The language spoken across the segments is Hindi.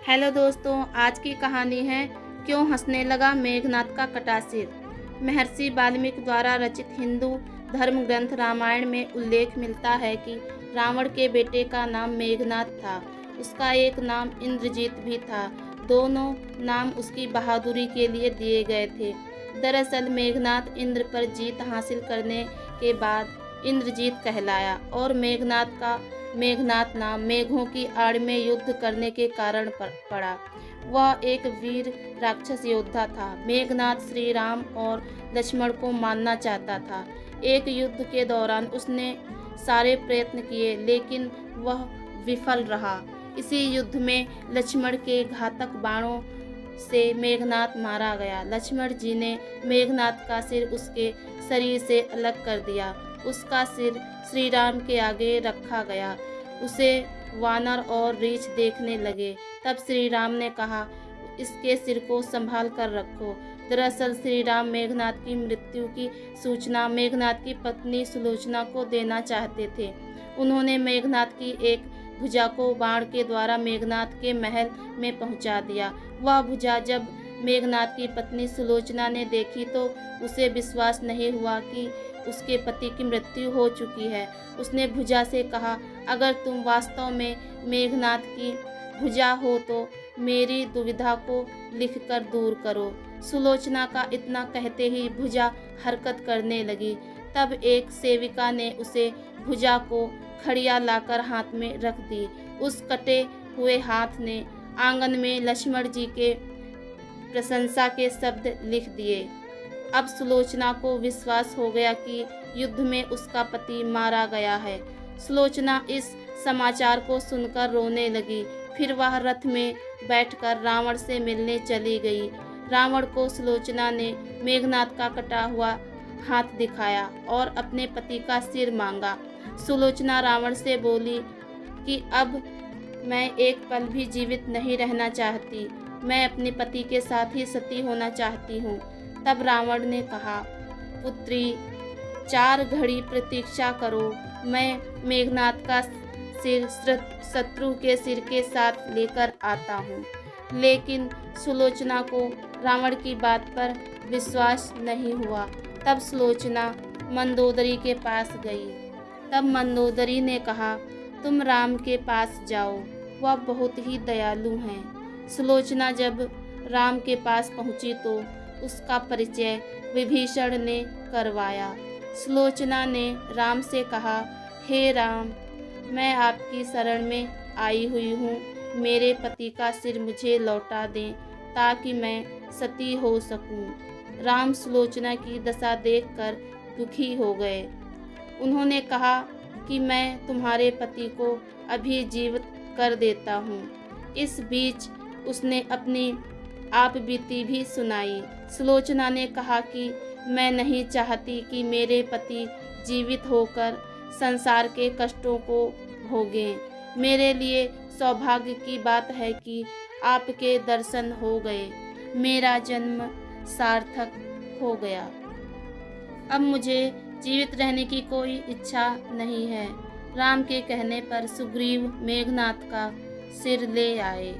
हेलो दोस्तों, आज की कहानी है क्यों हंसने लगा मेघनाथ का कटा सिर। महर्षि वाल्मीकि द्वारा रचित हिंदू धर्म ग्रंथ रामायण में उल्लेख मिलता है कि रावण के बेटे का नाम मेघनाथ था। उसका एक नाम इंद्रजीत भी था। दोनों नाम उसकी बहादुरी के लिए दिए गए थे। दरअसल मेघनाथ इंद्र पर जीत हासिल करने के बाद इंद्रजीत कहलाया और मेघनाथ का मेघनाथ नाम मेघों की आड़ में युद्ध करने के कारण पड़ा। वह एक वीर राक्षस योद्धा था। मेघनाथ श्री राम और लक्ष्मण को मारना चाहता था। एक युद्ध के दौरान उसने सारे प्रयत्न किए लेकिन वह विफल रहा। इसी युद्ध में लक्ष्मण के घातक बाणों से मेघनाथ मारा गया। लक्ष्मण जी ने मेघनाथ का सिर उसके शरीर से अलग कर दिया। उसका सिर श्री राम के आगे रखा गया। उसे वानर और रीछ देखने लगे। तब श्री राम ने कहा, इसके सिर को संभाल कर रखो। दरअसल श्री राम मेघनाथ की मृत्यु की सूचना मेघनाथ की पत्नी सुलोचना को देना चाहते थे। उन्होंने मेघनाथ की एक भुजा को बाण के द्वारा मेघनाथ के महल में पहुंचा दिया। वह भुजा जब मेघनाथ की पत्नी सुलोचना ने देखी तो उसे विश्वास नहीं हुआ कि उसके पति की मृत्यु हो चुकी है। उसने भुजा से कहा, अगर तुम वास्तव में मेघनाथ की भुजा हो तो मेरी दुविधा को लिखकर दूर करो। सुलोचना का इतना कहते ही भुजा हरकत करने लगी। तब एक सेविका ने उसे भुजा को खड़िया लाकर हाथ में रख दी। उस कटे हुए हाथ ने आंगन में लक्ष्मण जी के प्रशंसा के शब्द लिख दिए। अब सुलोचना को विश्वास हो गया कि युद्ध में उसका पति मारा गया है। सुलोचना इस समाचार को सुनकर रोने लगी। फिर वह रथ में बैठकर रावण से मिलने चली गई। रावण को सुलोचना ने मेघनाथ का कटा हुआ हाथ दिखाया और अपने पति का सिर मांगा। सुलोचना रावण से बोली कि अब मैं एक पल भी जीवित नहीं रहना चाहती। मैं अपने पति के साथ ही सती होना चाहती हूँ। तब रावण ने कहा, पुत्री 4 घड़ी प्रतीक्षा करो। मैं मेघनाथ का सिर शत्रु के सिर के साथ लेकर आता हूँ। लेकिन सुलोचना को रावण की बात पर विश्वास नहीं हुआ। तब सुलोचना मंदोदरी के पास गई। तब मंदोदरी ने कहा, तुम राम के पास जाओ, वह बहुत ही दयालु हैं। सुलोचना जब राम के पास पहुंची तो उसका परिचय विभीषण ने करवाया। सुलोचना ने राम से कहा, हे राम, मैं आपकी शरण में आई हुई हूँ। मेरे पति का सिर मुझे लौटा दें ताकि मैं सती हो सकूं। राम सुलोचना की दशा देखकर दुखी हो गए। उन्होंने कहा कि मैं तुम्हारे पति को अभी जीवित कर देता हूँ। इस बीच उसने अपनी आप बीती भी सुनाई। सुलोचना ने कहा कि मैं नहीं चाहती कि मेरे पति जीवित होकर संसार के कष्टों को भोगें। मेरे लिए सौभाग्य की बात है कि आपके दर्शन हो गए। मेरा जन्म सार्थक हो गया। अब मुझे जीवित रहने की कोई इच्छा नहीं है। राम के कहने पर सुग्रीव मेघनाथ का सिर ले आए,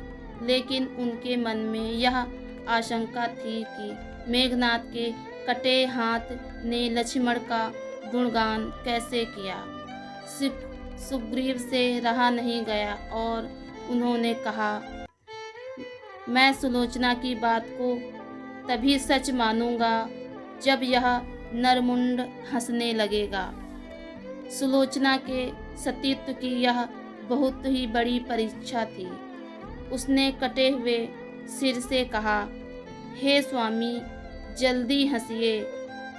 लेकिन उनके मन में यह आशंका थी कि मेघनाथ के कटे हाथ ने लक्ष्मण का गुणगान कैसे किया। सुग्रीव से रहा नहीं गया और उन्होंने कहा, मैं सुलोचना की बात को तभी सच मानूंगा जब यह नरमुंड हंसने लगेगा। सुलोचना के सतीत्व की यह बहुत ही बड़ी परीक्षा थी। उसने कटे हुए सिर से कहा, हे स्वामी, जल्दी हंसिए,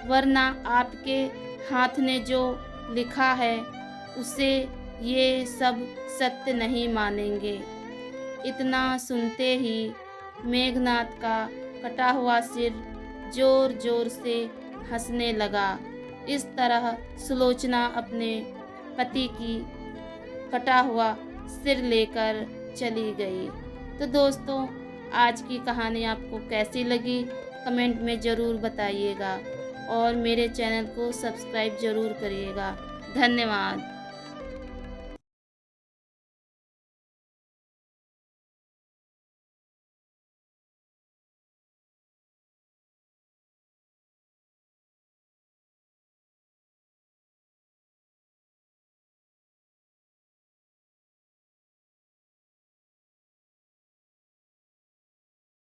वरना आपके हाथ ने जो लिखा है उसे ये सब सत्य नहीं मानेंगे। इतना सुनते ही मेघनाथ का कटा हुआ सिर जोर जोर से हंसने लगा। इस तरह सुलोचना अपने पति की कटा हुआ सिर लेकर चली गई। तो दोस्तों, आज की कहानी आपको कैसी लगी कमेंट में ज़रूर बताइएगा और मेरे चैनल को सब्सक्राइब ज़रूर करिएगा। धन्यवाद।